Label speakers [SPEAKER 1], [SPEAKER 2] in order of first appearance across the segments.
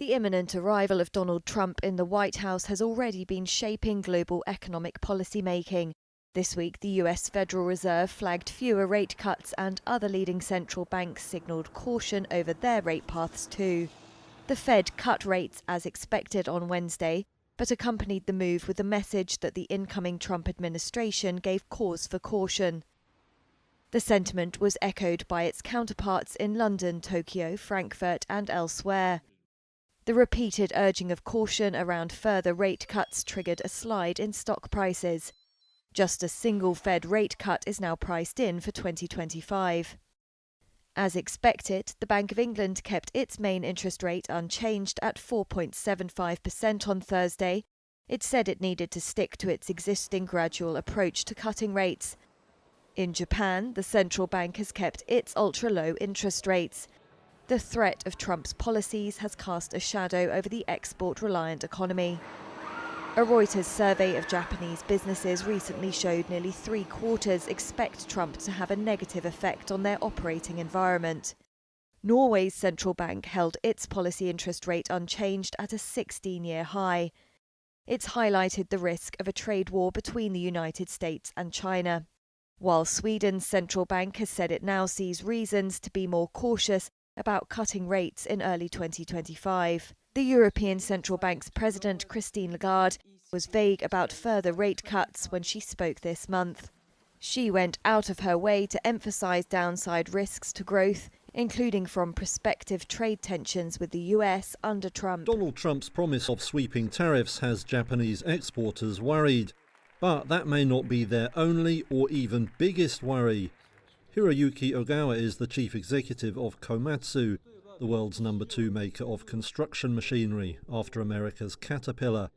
[SPEAKER 1] The imminent arrival of Donald Trump in the White House has already been shaping global economic policy making. This week, the US Federal Reserve flagged fewer rate cuts and other leading central banks signalled caution over their rate paths too. The Fed cut rates as expected on Wednesday, but accompanied the move with a message that the incoming Trump administration gave cause for caution. The sentiment was echoed by its counterparts in London, Tokyo, Frankfurt and elsewhere. The repeated urging of caution around further rate cuts triggered a slide in stock prices. Just a single Fed rate cut is now priced in for 2025. As expected, the Bank of England kept its main interest rate unchanged at 4.75% on Thursday. It said it needed to stick to its existing gradual approach to cutting rates. In Japan, the central bank has kept its ultra-low interest rates. The threat of Trump's policies has cast a shadow over the export-reliant economy. A Reuters survey of Japanese businesses recently showed nearly three-quarters expect Trump to have a negative effect on their operating environment. Norway's central bank held its policy interest rate unchanged at a 16-year high. It's highlighted the risk of a trade war between the United States and China. While Sweden's central bank has said it now sees reasons to be more cautious about cutting rates in early 2025. The European Central Bank's president, Christine Lagarde, was vague about further rate cuts when she spoke this month. She went out of her way to emphasize downside risks to growth, including from prospective trade tensions with the US under Trump.
[SPEAKER 2] Donald Trump's promise of sweeping tariffs has Japanese exporters worried. But that may not be their only or even biggest worry. Hiroyuki Ogawa is the chief executive of Komatsu, the world's #2 maker of construction machinery after America's Caterpillar.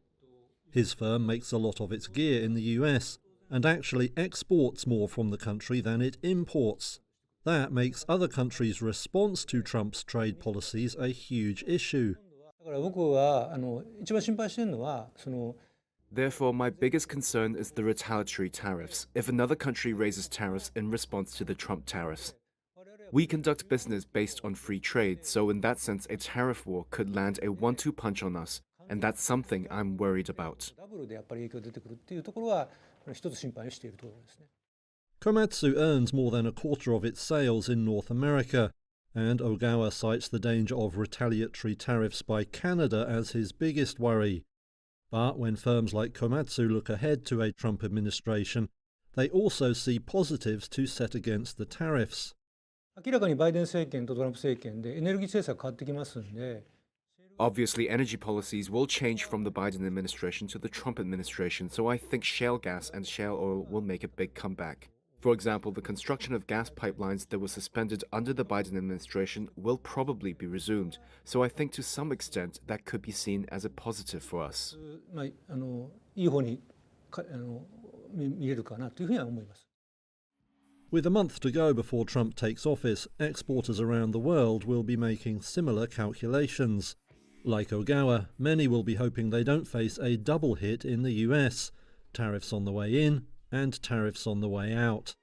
[SPEAKER 2] His firm makes a lot of its gear in the US and actually exports more from the country than it imports. That makes other countries' response to Trump's trade policies a huge issue.
[SPEAKER 3] Therefore, my biggest concern is the retaliatory tariffs, if another country raises tariffs in response to the Trump tariffs. We conduct business based on free trade, so in that sense a tariff war could land a 1-2 punch on us, and that's something I'm worried about.
[SPEAKER 2] Komatsu earns more than a quarter of its sales in North America, and Ogawa cites the danger of retaliatory tariffs by Canada as his biggest worry. But when firms like Komatsu look ahead to a Trump administration, they also see positives to set against the tariffs.
[SPEAKER 3] Obviously, energy policies will change from the Biden administration to the Trump administration, so I think shale gas and shale oil will make a big comeback. For example, the construction of gas pipelines that were suspended under the Biden administration will probably be resumed, so I think to some extent that could be seen as a positive for us.
[SPEAKER 2] With a month to go before Trump takes office, exporters around the world will be making similar calculations. Like Ogawa, many will be hoping they don't face a double hit in the US, tariffs on the way in and tariffs on the way out.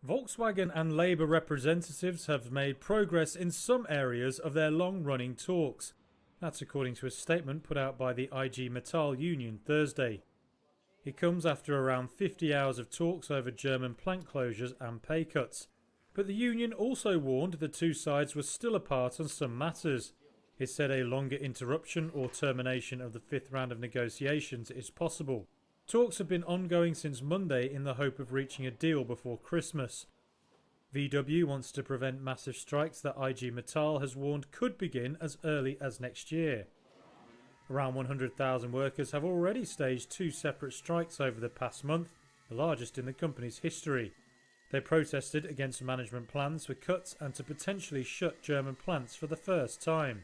[SPEAKER 4] Volkswagen and Labour representatives have made progress in some areas of their long-running talks. That's according to a statement put out by the IG Metall union Thursday. It comes after around 50 hours of talks over German plant closures and pay cuts. But the union also warned the two sides were still apart on some matters. It said a longer interruption or termination of the fifth round of negotiations is possible. Talks have been ongoing since Monday in the hope of reaching a deal before Christmas. VW wants to prevent massive strikes that IG Metall has warned could begin as early as next year. Around 100,000 workers have already staged 2 separate strikes over the past month, the largest in the company's history. They protested against management plans for cuts and to potentially shut German plants for the first time.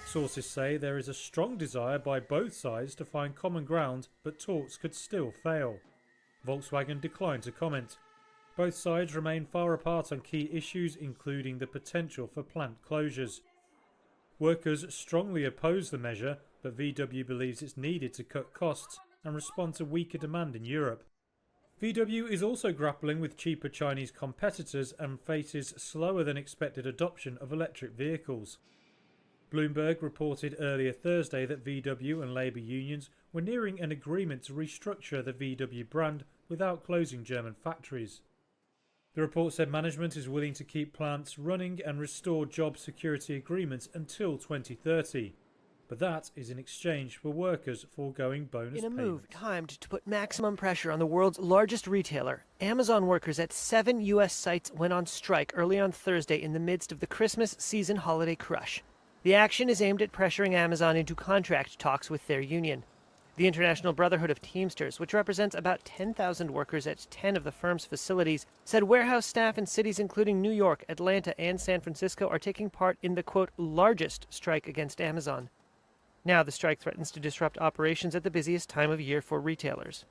[SPEAKER 4] Sources say there is a strong desire by both sides to find common ground, but talks could still fail. Volkswagen declined to comment. Both sides remain far apart on key issues, including the potential for plant closures. Workers strongly oppose the measure, but VW believes it's needed to cut costs and respond to weaker demand in Europe. VW is also grappling with cheaper Chinese competitors and faces slower than expected adoption of electric vehicles. Bloomberg reported earlier Thursday that VW and Labour unions were nearing an agreement to restructure the VW brand without closing German factories. The report said management is willing to keep plants running and restore job security agreements until 2030. But that is in exchange for workers foregoing bonus
[SPEAKER 5] In a
[SPEAKER 4] payments.
[SPEAKER 5] move timed to put maximum pressure on the world's largest retailer, Amazon workers at 7 U.S. sites went on strike early on Thursday in the midst of the Christmas season holiday crush. The action is aimed at pressuring Amazon into contract talks with their union. The International Brotherhood of Teamsters, which represents about 10,000 workers at 10 of the firm's facilities, said warehouse staff in cities including New York, Atlanta, and San Francisco are taking part in the, quote, largest strike against Amazon. Now the strike threatens to disrupt operations at the busiest time of year for retailers.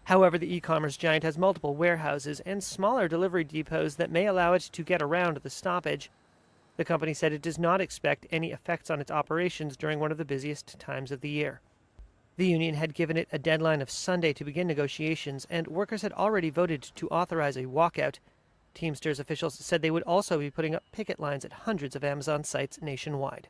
[SPEAKER 5] However, the e-commerce giant has multiple warehouses and smaller delivery depots that may allow it to get around the stoppage. The company said it does not expect any effects on its operations during one of the busiest times of the year. The union had given it a deadline of Sunday to begin negotiations, and workers had already voted to authorize a walkout. Teamsters officials said they would also be putting up picket lines at hundreds of Amazon sites nationwide.